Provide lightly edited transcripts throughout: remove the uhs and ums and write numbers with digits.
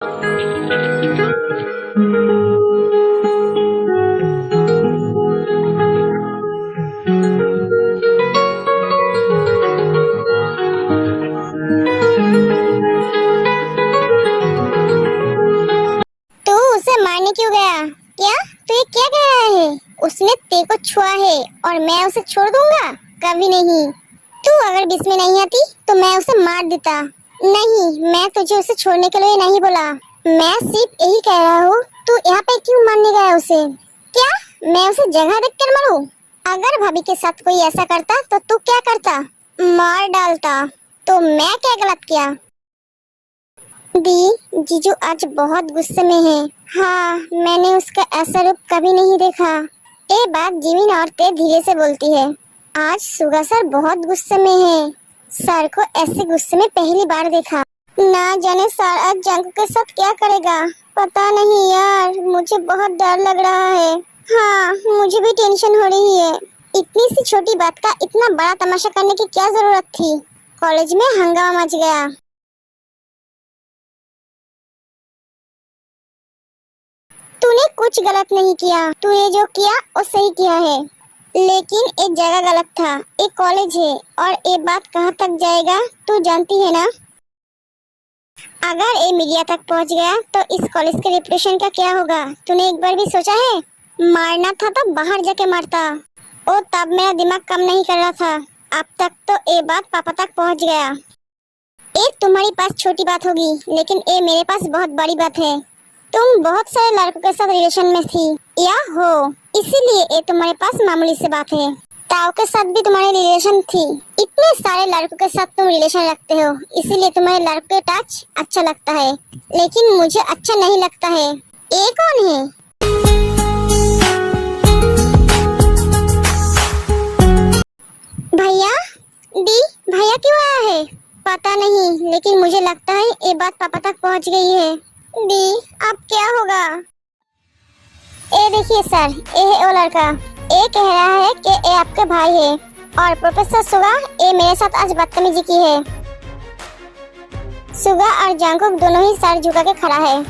उसे मारने क्यों गया? क्या तू ये क्या कह रहा है? उसने तेरे को छुआ है और मैं उसे छोड़ दूंगा? कभी नहीं। तू अगर बीच में नहीं आती तो मैं उसे मार देता। नहीं, मैं तुझे उसे छोड़ने के लिए नहीं बोला। मैं सिर्फ यही कह रहा हूँ, तू यहाँ पे क्यों मारने गया उसे? क्या मैं उसे जगह देख कर मारूं? अगर भाभी के साथ कोई ऐसा करता तो तू क्या करता? मार डालता। तो मैं क्या गलत किया? दी, जीजू आज बहुत गुस्से में है। हाँ, मैंने उसका ऐसा रूप कभी नहीं देखा। ये बात जिमिन औरतें धीरे से बोलती है। आज सुगा सर बहुत गुस्से में है। सर को ऐसे गुस्से में पहली बार देखा। ना जाने सर आज जंग के साथ क्या करेगा? पता नहीं यार, मुझे बहुत डर लग रहा है। हाँ, मुझे भी टेंशन हो रही है। इतनी सी छोटी बात का इतना बड़ा तमाशा करने की क्या जरूरत थी? कॉलेज में हंगामा मच गया। तूने कुछ गलत नहीं किया। तूने जो किया वो सही किया है, लेकिन एक जगह गलत था। एक कॉलेज है और ये बात कहाँ तक जाएगा तू जानती है ना? अगर ये मीडिया तक पहुँच गया तो इस कॉलेज के रेपुटेशन का क्या होगा? तूने एक बार भी सोचा है? मारना था तो बाहर जाके मारता। ओ, तब मेरा दिमाग काम नहीं कर रहा था। अब तक तो ये बात पापा तक पहुँच गया। ये तुम्हारी पास छोटी बात होगी, लेकिन ये मेरे पास बहुत बड़ी बात है। तुम बहुत सारे लड़कों के साथ रिलेशन में थी या हो, इसीलिए ये तुम्हारे पास मामूली सी बात है। ताऊ के साथ भी तुम्हारी रिलेशन थी। इतने सारे लड़कों के साथ तुम रिलेशन रखते हो, इसीलिए तुम्हारे लड़के टच अच्छा लगता है, लेकिन मुझे अच्छा नहीं लगता है। ये कौन है? भैया? दी, भैया क्यों आया है? पता नहीं, लेकिन मुझे लगता है ये बात पापा तक पहुंच गई है। दी, अब क्या होगा? ये देखिए सर, ये है वो लड़का। ये कह रहा है कि ये आपके भाई है और प्रोफेसर सुगा ये मेरे साथ आज बदतमीजी की है। सुगा और जंगकुक दोनों ही सर झुका के खड़ा है।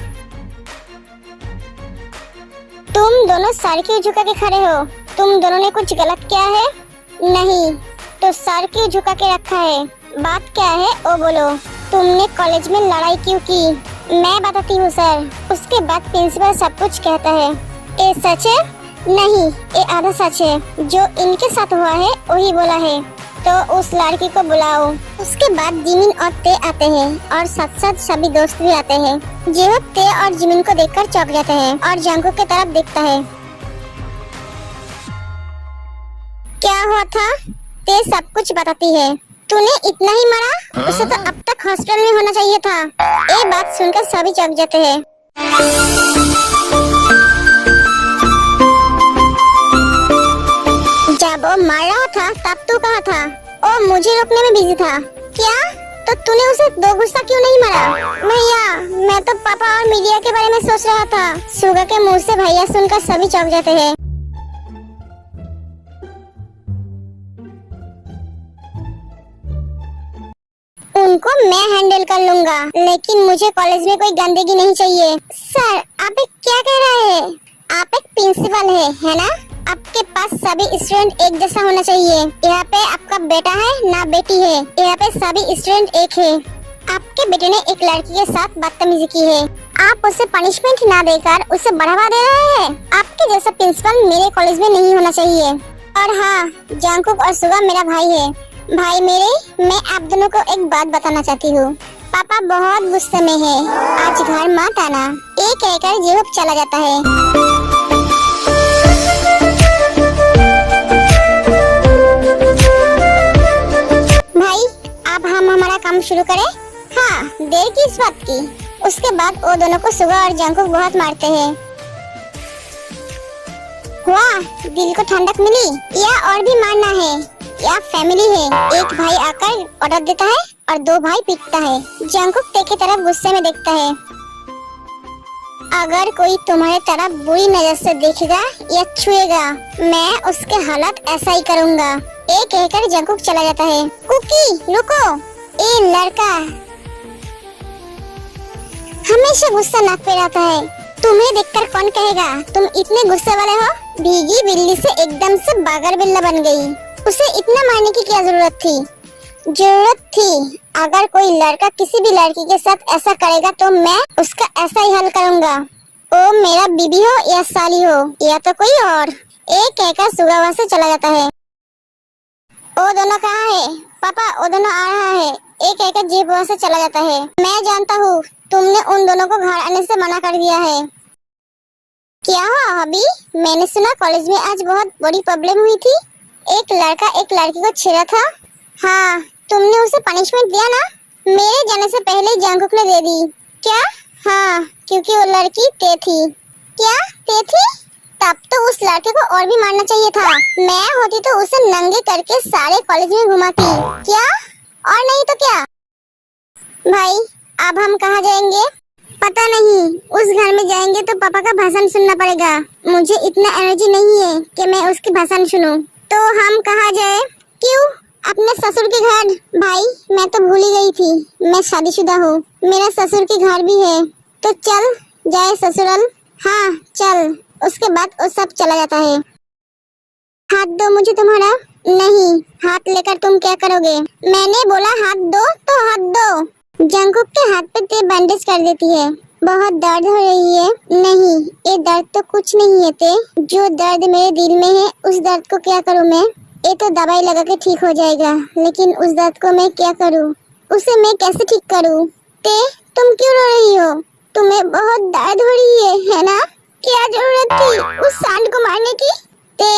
तुम दोनों सर क्यों झुका के खड़े हो? तुम दोनों ने कुछ गलत किया है? नहीं, तो सर क्यों झुका के रखा है? बात क्या है वो बोलो। तुमने कॉलेज में लड़ाई क्यों की? मैं बताती हूँ सर। उसके बाद प्रिंसिपल सब कुछ कहता है। ये सच है? नहीं, ये आधा सच है। जो इनके साथ हुआ है वही बोला है। तो उस लड़की को बुलाओ। उसके बाद जिमिन और ते आते हैं और साथ साथ सभी दोस्त भी आते हैं। जेहोक ते और जिमिन को देखकर चौंक जाते हैं और जंगकुक की तरफ देखता है। क्या हुआ था? ते सब कुछ बताती है। तूने इतना ही मारा? उसे तो अब तक हॉस्पिटल में होना चाहिए था। ये बात सुनकर सभी चौंक जाते हैं। जब वो मार रहा था तब तू कहाँ था? ओ, मुझे रोकने में बिजी था। क्या? तो तूने उसे दो गुस्सा क्यों नहीं मारा? भैया, मैं तो पापा और मीडिया के बारे में सोच रहा था। सुगा के मुंह से भैया सुनकर सभी चौंक जाते हैं। उनको मैं हैंडल कर लूंगा, लेकिन मुझे कॉलेज में कोई गंदगी नहीं चाहिए। सर, आप क्या कह रहे हैं? आप एक प्रिंसिपल है ना? आपके पास सभी स्टूडेंट एक जैसा होना चाहिए। यहाँ पे आपका बेटा है ना बेटी है? यहाँ पे सभी स्टूडेंट एक है। आपके बेटे ने एक लड़की के साथ बदतमीजी की है। आप उसे पनिशमेंट ना देकर उसे बढ़ावा दे रहे हैं। आपके जैसा प्रिंसिपल मेरे कॉलेज में नहीं होना चाहिए। और हाँ, जंगकुक और सुगा मेरा भाई है। भाई मेरे, मैं आप दोनों को एक बात बताना चाहती हूँ। पापा बहुत गुस्से में है। आज घर मत आना। ये कहकर जेहोक चला जाता है। भाई, अब हम हमारा काम शुरू करें? हाँ, देर किस बात की? उसके बाद वो दोनों को सुगा और जंगकुक बहुत मारते हैं। वाह, दिल को ठंडक मिली। या और भी मारना है? या फैमिली है? एक भाई आकर ऑर्डर देता है और दो भाई पीटता है। जंगकुक ते की तरफ गुस्से में देखता है। अगर कोई तुम्हारे तरफ बुरी नजर से देखेगा या छुएगा, मैं उसके हालत ऐसा ही करूँगा। ये कहकर जंगकुक चला जाता है। कुकी, रुको। ये लड़का। हमेशा गुस्सा नाक पे रहता है। तुम्हें देखकर कौन कहेगा तुम इतने गुस्से वाले हो। भीगी बिल्ली से एकदम से बागर बिल्ला बन गई। उसे इतना मारने की क्या जरूरत थी? जरूरत थी। अगर कोई लड़का किसी भी लड़की के साथ ऐसा करेगा तो मैं उसका ऐसा ही हल करूंगा। ओ मेरा बीबी हो या साली हो या तो कोई और। एक कहकर सुगा वहां से चला जाता है। ओ दोनों कहाँ है? पापा वो दोनों आ रहा है। एक कहकर जीप वहां से चला जाता है। मैं जानता हूँ तुमने उन दोनों को घर आने से मना कर दिया है। क्या हुआ अभी? मैंने सुना कॉलेज में आज बहुत बड़ी प्रॉब्लम हुई थी। एक लड़का एक लड़की को छेड़ा था। हाँ तुमने उसे पनिशमेंट दिया ना? मेरे जाने से पहले ही जंगकुक ने दे दी। क्या? हाँ क्योंकि वो लड़की ते थी। क्या ते थी? तब तो उस लड़के को और भी मारना चाहिए था। मैं होती तो उसे नंगे करके सारे कॉलेज में घुमाती। क्या? और नहीं तो क्या? भाई अब हम कहाँ जाएंगे? पता नहीं। उस घर में जाएंगे तो पापा का भाषण सुनना पड़ेगा। मुझे इतना एनर्जी नहीं है कि मैं उसके भाषण सुनूं। तो हम कहाँ जाए? क्यों? अपने ससुर के घर। भाई मैं तो भूल ही गई थी मैं शादीशुदा हूँ। मेरा ससुर के घर भी है। तो चल जाए ससुराल। हाँ चल। उसके बाद वो सब चला जाता है। हाथ दो मुझे तुम्हारा। नहीं हाथ लेकर तुम क्या करोगे? मैंने बोला हाथ दो तो हाथ दो। जंगकुक के हाथ पे ते बैंडेज कर देती है। बहुत दर्द हो रही है। नहीं ये दर्द तो कुछ नहीं है ते। जो दर्द मेरे दिल में है उस दर्द को क्या करूँ मैं? ये तो दवाई लगा के ठीक हो जाएगा लेकिन उस दर्द को मैं क्या करूँ? उसे मैं कैसे ठीक करूँ? ते तुम क्यों रो रही हो? तुम्हें बहुत दर्द हो रही है ना? क्या जरूरत थी उस सांड को मारने की? ते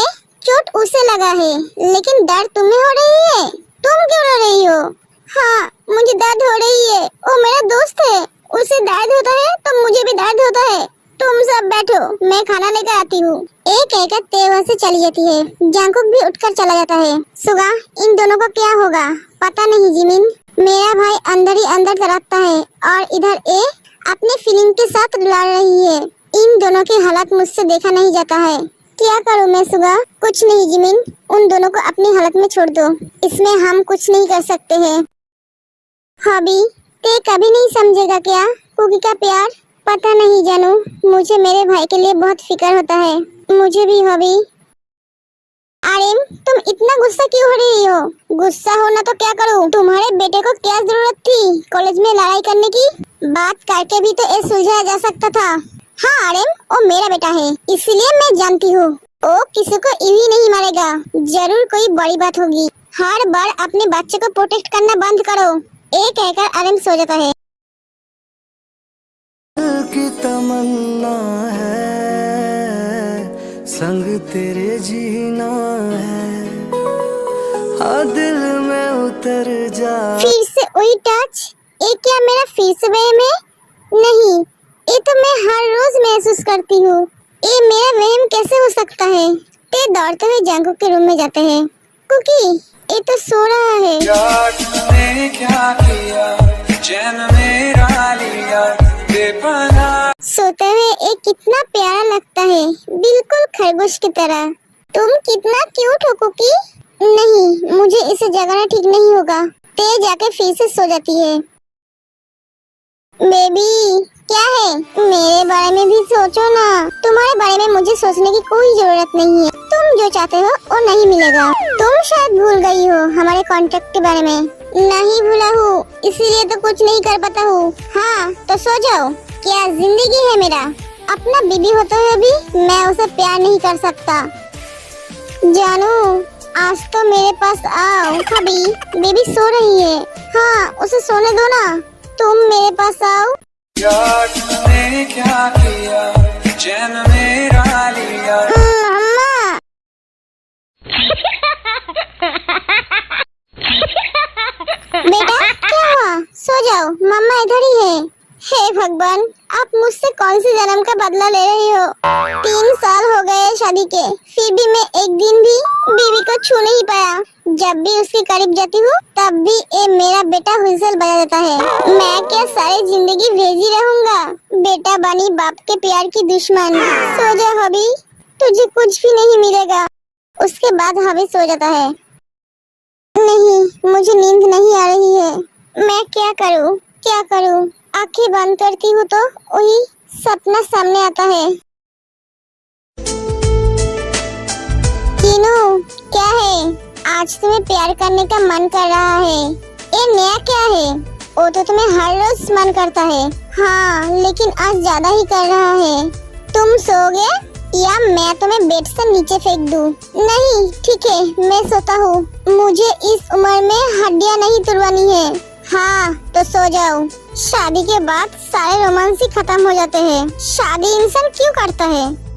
चोट उसे लगा है लेकिन दर्द तुम्हें हो रही है। तुम क्यों रो रही हो? हाँ मुझे दर्द हो रही है। वो मेरा दोस्त है। उसे दर्द होता है तो मुझे भी दर्द होता है। तुम सब बैठो मैं खाना लेकर आती हूँ। एक कहकर ते वहाँ से चली जाती है। जंगकुक भी उठकर चला जाता है। सुगा इन दोनों को क्या होगा पता नहीं जिमिन। मेरा भाई अंदर ही अंदर तड़पता है और इधर ए अपने फीलिंग के साथ लड़ रही है। इन दोनों की हालत मुझसे देखा नहीं जाता है। क्या करूँ मैं सुगा? कुछ नहीं जिमिन। उन दोनों को अपनी हालत में छोड़ दो। इसमें हम कुछ नहीं कर सकते हैं। हॉबी ते कभी नहीं समझेगा क्या कुकी का प्यार? पता नहीं जानू। मुझे मेरे भाई के लिए बहुत फिक्र होता है। मुझे भी हॉबी। आर्यन तुम इतना गुस्सा क्यों हो रही हो? गुस्सा होना तो क्या करूं? तुम्हारे बेटे को क्या जरूरत थी कॉलेज में लड़ाई करने की? बात करके भी तो ये सुलझाया जा सकता था। हाँ आर्यन वो मेरा बेटा है इसलिए मैं जानती हूँ वो किसी को यूं नहीं मारेगा। जरूर कोई बड़ी बात होगी। हर बार अपने बच्चे को प्रोटेक्ट करना बंद करो। एक कहकर आर्यन सो जाता है। की तमन्ना है संग तेरे जीना है हाँ दिल में उतर जा। फिर से वही टच। ये क्या मेरा फिर से वहम है? नहीं ये तो मैं हर रोज महसूस करती हूँ। ये मेरा वहम कैसे हो सकता है? ते दौड़ते हुए जंगकुक के रूम में जाते हैं। कुकी ये तो सो रहा है। यार तूने क्या किया चैन मेरा लिया बेपनाह। सोते हुए ये कितना प्यारा लगता है बिल्कुल खरगोश की तरह। तुम कितना क्यूट हो कुकी। नहीं मुझे इसे जगाना ठीक नहीं होगा। ते जाके फिर से सो जाती है। बेबी क्या है? मेरे बारे में भी सोचो ना। तुम्हारे बारे में मुझे सोचने की कोई जरूरत नहीं है। तुम जो चाहते हो वो नहीं मिलेगा। तुम शायद भूल गई हो हमारे कॉन्ट्रैक्ट के बारे में। नहीं भूला हूँ इसीलिए तो कुछ नहीं कर पाता हूँ। हाँ तो सो जाओ। क्या जिंदगी है मेरा? अपना बीबी होते हुए भी मैं उसे प्यार नहीं कर सकता। जानू आज तो मेरे पास आओ। अभी बेबी सो रही है। हाँ उसे सोने दो ना। तुम मेरे पास आओ। यार तूने क्या किया चैन मेरा लिया। अम्मा बेटा क्या हुआ? सो जाओ मम्मा इधर ही है। हे भगवान आप मुझसे कौन सी जन्म का बदला ले रही हो? 3 साल हो गए शादी के फिर भी मैं एक दिन भी बीवी को छू नहीं पाया। जब भी उसके करीब जाती हूँ तब भी ये मेरा बेटा हुइसल बजा देता है। मैं क्या सारी जिंदगी भेजी रहूंगा? बेटा बनी बाप के प्यार की दुश्मन। सो जा हबी तुझे कुछ भी नहीं मिलेगा। उसके बाद हबी सो जाता है। नहीं मुझे नींद नहीं आ रही है। मैं क्या करूँ क्या करूँ? आंखें बंद करती हूँ तो वही सपना सामने आता है। कीनू, क्या है? आज तुम्हें प्यार करने का मन कर रहा है। ये नया क्या है? वो तो तुम्हें हर रोज मन करता है। हाँ, लेकिन आज ज्यादा ही कर रहा है। तुम सोओगे या मैं तुम्हें बेड से नीचे फेंक दूं? नहीं, ठीक है, मैं सोता हूँ। मुझे इस उम्र में हड्डियाँ नहीं तुड़वानी है। हाँ, तो सो जाओ। शादी के बाद सारे रोमांस ही खत्म हो जाते हैं। शादी इंसान क्यों करता है?